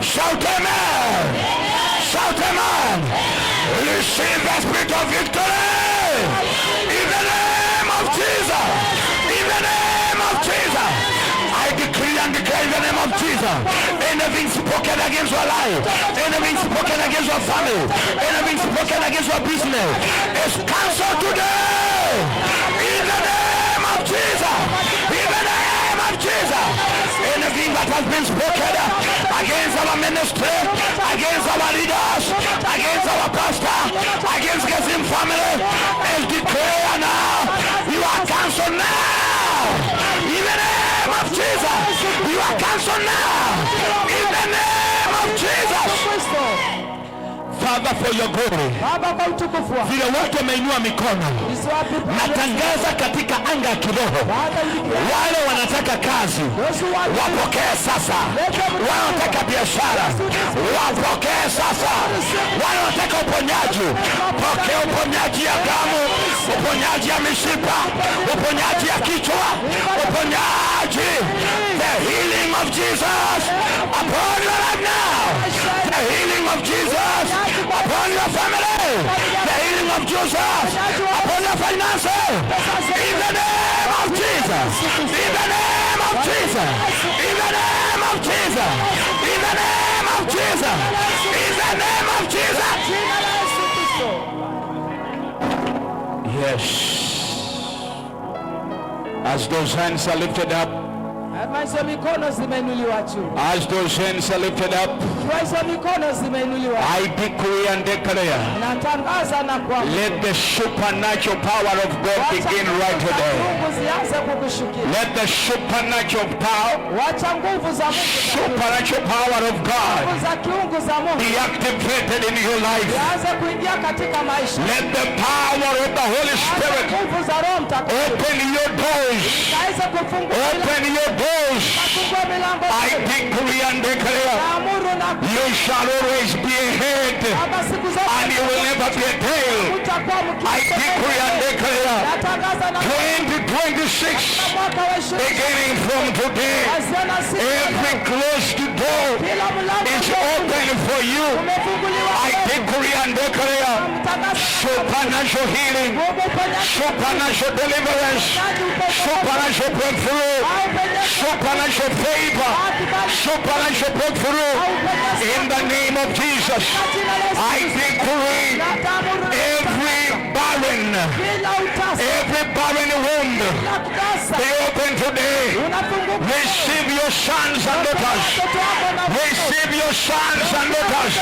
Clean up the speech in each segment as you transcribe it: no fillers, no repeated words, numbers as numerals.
Shout amen. Shout amen. Receive the spirit of victory. In the name of Jesus. In the name of Jesus. I decree and declare in the name of Jesus. Anything spoken against your life, anything spoken against your family, anything spoken against your business is cancelled today. In the name of Jesus. In the name of Jesus. Anything that has been spoken against our ministry, against our leaders, against our pastor, against Gesim family is declared now. You are cancelled now. In the name of Jesus. You are cancelled now. In the name of Jesus. Father, for your glory. Vile watu wameinua mikono, natangaza katika anga ya kiroho, wale wanataka kazi wapokee sasa, wale wanataka biashara wapokee sasa, wale wanataka uponyaji pokea uponyaji ya damu, uponyaji ya mishipa, uponyaji ya kichwa, uponyaji. The healing of Jesus upon your life now. The healing of Jesus upon your family. The healing of Jesus upon your finances. In the name of Jesus. In the name of Jesus. In the name of Jesus. In the name of Jesus. In the name of Jesus. Yes. As those hands are lifted up, as those hands are lifted up, I decree and declare, let the supernatural power of God begin right today. Let the supernatural power of God be activated in your life. Let the power of the Holy Spirit open your doors. Open your doors. I decree and declare, you shall always be a head and you will never be a tail. I decree and declare, 2026, beginning from today, every closed door is open for you. I decree and declare supernatural healing, supernatural deliverance, supernatural breakthrough, supernatural favor, supernatural breakthrough. In the name of Jesus, I decree every barren womb be open today. Receive your sons and daughters. Receive your sons and daughters.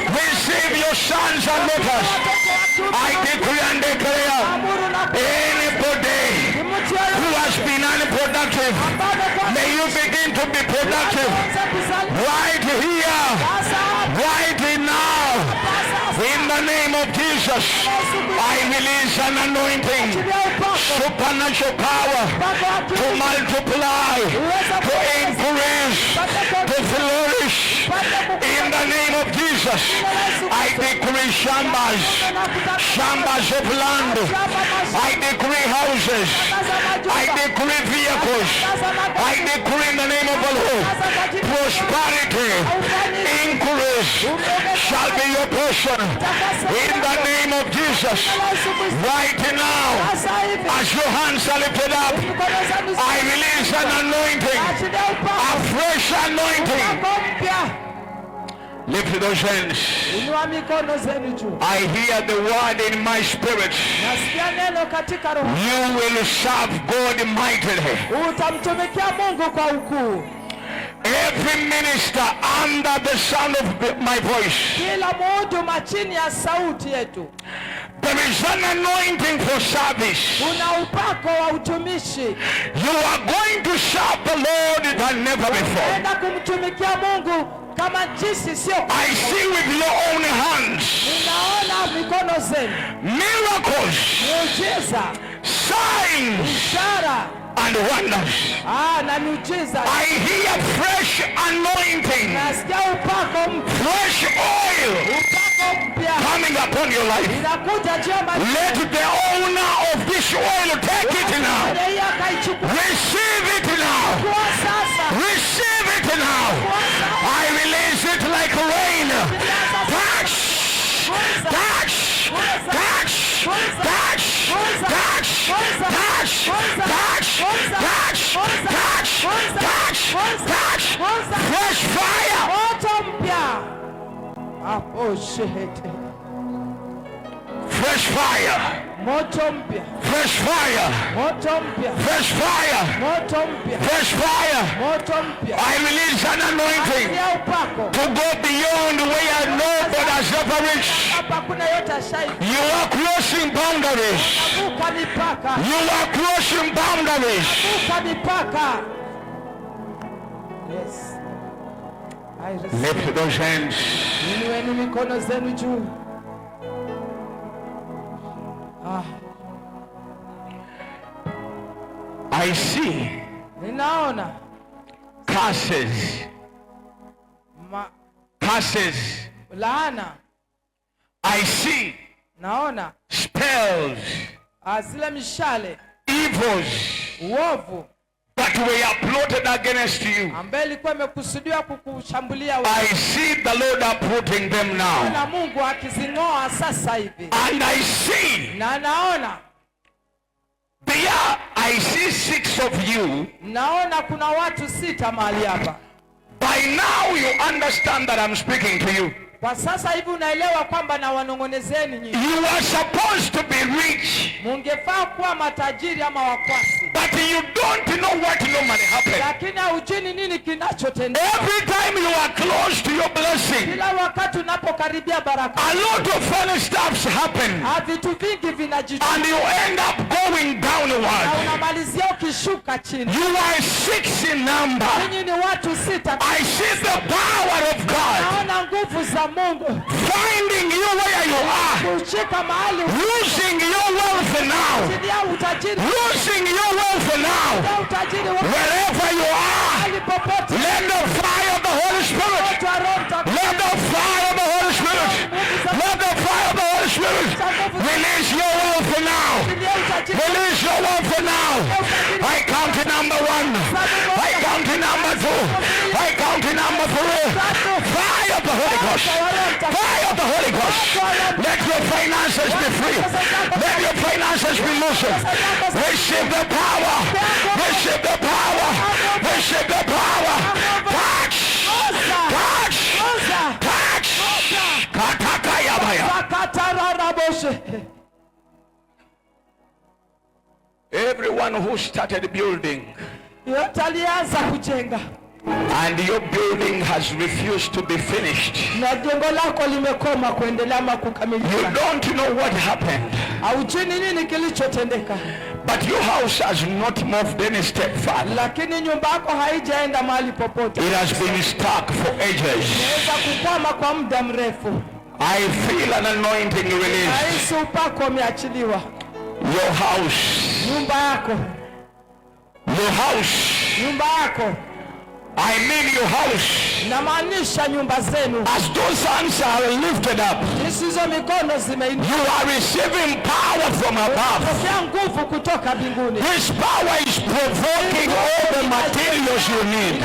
Receive your sons and daughters. I decree and declare, anybody who has been unproductive, may you begin to be productive right here, right now. In the name of Jesus, I release an anointing, supernatural power to multiply, to increase, to flourish. In the name of Jesus, I decree shambas of land. I decree houses. I decree vehicles. I decree in the name of the Lord, prosperity, increase shall be your portion. In the name of Jesus, right now, as your hands are lifted up, I release an anointing, a fresh anointing. Lift those hands. I hear the word in my spirit. You will serve God mightily. Every minister under the sound of my voice, there is an anointing for service. You are going to serve the Lord than never before. I see with your own hands miracles, signs, and wonders. I hear fresh anointing, fresh oil coming upon your life. Let the owner of this oil take it now. Receive it now. Receive it now. I release Touch. Fresh fire. Fresh fire. Fresh fire. Fresh fire. Fresh fire. I release an anointing to go beyond where nobody has ever reached. You are crossing boundaries. You are crossing boundaries. Yes. Lift those hands. I see curses. Curses. I see spells. Evils that were plotted against you. I see the Lord uprooting them now. And I see there, I see 6 of you. By now you understand that I'm speaking to you. You are supposed to be rich, but you don't know what normally happens. Every time you are close to your blessing, a lot of funny stuff happen, and you end up going downward. You are 6 in number. I see the power of God finding you where you are, losing your wealth now, losing your wealth now, wherever you are. Let the fire of the Holy Spirit, let the fire of the Holy Spirit, let the fire of the Holy Spirit release your wealth now, release your wealth now. I count to number 1, I count to number 2, I count to number 3. Fire of the Holy Ghost, fire of the Holy Ghost. Let your finances be free, let your finances be loosened. Receive the power, receive the power, receive the power. Touch, touch, touch. Everyone who started building and your building has refused to be finished, you don't know what happened, but your house has not moved any step further. It has been stuck for ages. I feel an anointing released. Your house, your house, I mean your house, as those hands are lifted up, you are receiving power from above. This power is provoking all the materials you need.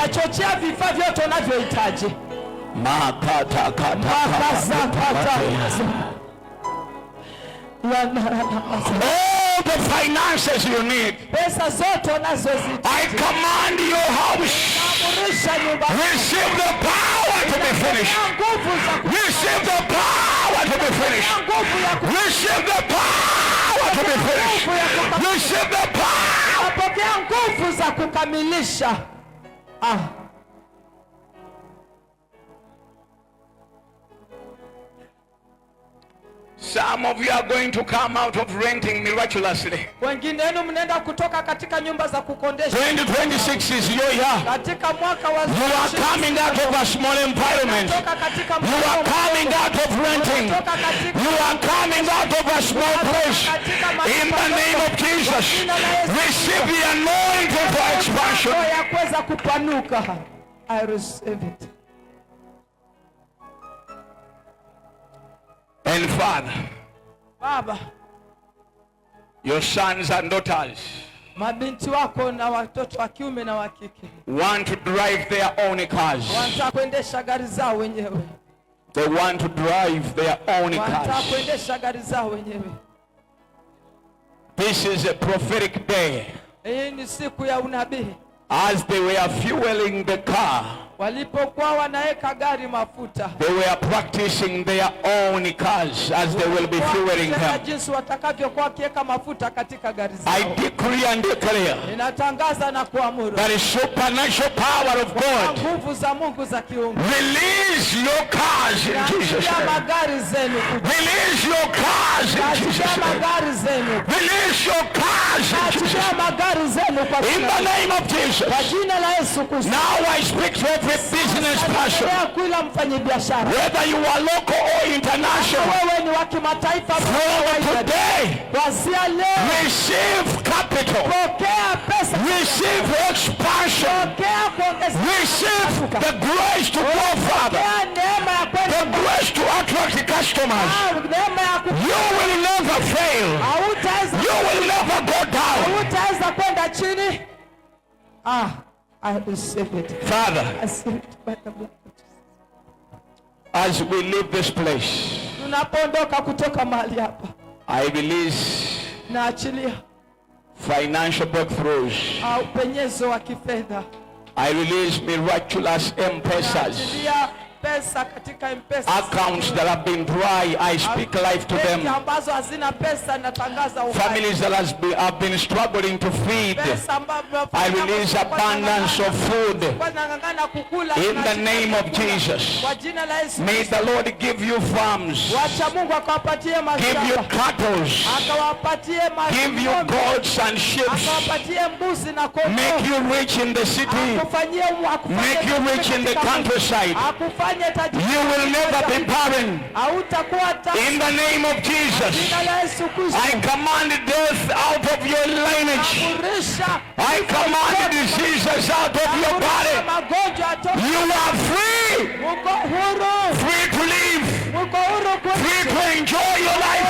All the finances you need, I command your house, receive the power to be finished. Receive the power to be finished. Receive the power to be finished. Receive the power. Some of you are going to come out of renting miraculously. 2026 is your year. You are coming out of a small environment. You are coming out of renting. You are coming out of a small place. In the name of Jesus, receive the anointing for expansion. I receive it. And Father, Baba, your sons and daughters want to drive their own cars. They want to drive their own cars. This is a prophetic day. as they were fueling the car, walipokuwa wanaweka gari mafuta, they were practicing their own cars as they will be fueling them. jinsi watakavyokuwa wakiweka mafuta katika gari zao. I decree and declare Ninatangaza na kuamuru that is supernatural power of God. nguvu za Mungu za kiungu. Release your cars in Jesus' name. Magari zenu. Release your cars in Jesus' name. Magari zenu. Release your cars in Jesus' name. Magari zenu kwa In the name of Jesus. Kwa jina la Yesu Kristo. Now I speak to every business person, kila mfanyabiashara, whether you are local or international, wewe ni wa kimataifa, from today, kuanzia leo, receive capital, pokea pesa, receive expansion, pokea kuongezeka, receive the grace to go further, neema ya kwenda, the grace to attract customers. neema ya You will never fail. hautaweza, You will never go down. hautaweza kwenda chini. I receive it. Father, I receive it by the blood of Jesus. as we leave this place, Tunapoondoka kutoka mahali hapa, I release naachilia financial breakthroughs. upenyezo wa kifedha. I release miraculous M-Pesas. Naachilia pesa katika M-Pesa. Accounts that have been dry, I speak life to them. Ambazo hazina pesa, natangaza uhai. Families that have been struggling to feed, I release abundance of food in the name of Jesus. May the Lord give you farms, give you cattle, give you goats and sheep, make you rich in the city, make you rich in the countryside. You will never be barren. In the name of Jesus, I command death out of your lineage. I command diseases out of your body. You are free. Free to live. Free to enjoy your life.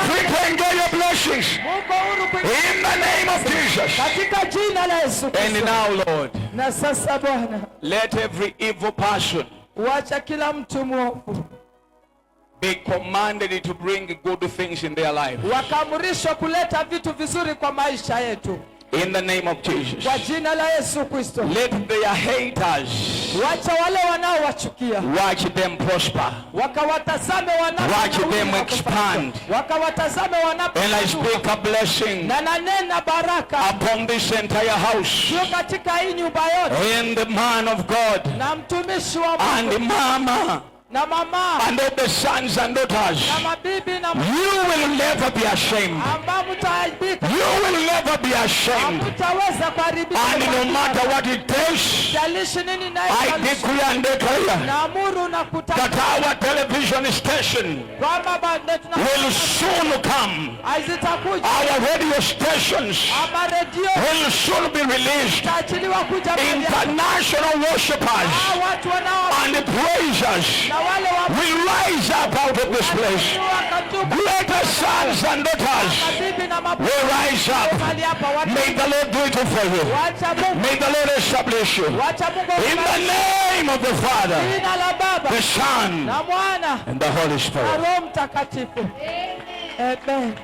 Free to enjoy your blessings. In the name of Jesus. And now, Lord, let every evil person wacha kila mtu mwovu be commanded to bring good things in their life. Wakaamrishwa kuleta vitu vizuri kwa maisha yetu. In the name of Jesus. Kwa jina la Yesu Kristo. Let their haters, wacha wale wanaowachukia, watch them prosper. Wakawatazame watch them expand. Wakawatazame and I speak a blessing na nanena baraka upon this entire house. katika hii nyumba yote. And the man of God. Na mtumishi wa Mungu. And the mama. Na mama. And all the sons and daughters. Na mabibi na you will never be ashamed. You will never be ashamed. And no matter what it takes, I decree and declare that our television station will soon come. Our radio stations will soon be released. International worshippers and praisers will rise up out of this place. Greater sons and daughters will rise up. May the Lord do it for you. May the Lord establish you. In the name of the Father, the Son, and the Holy Spirit. Amen.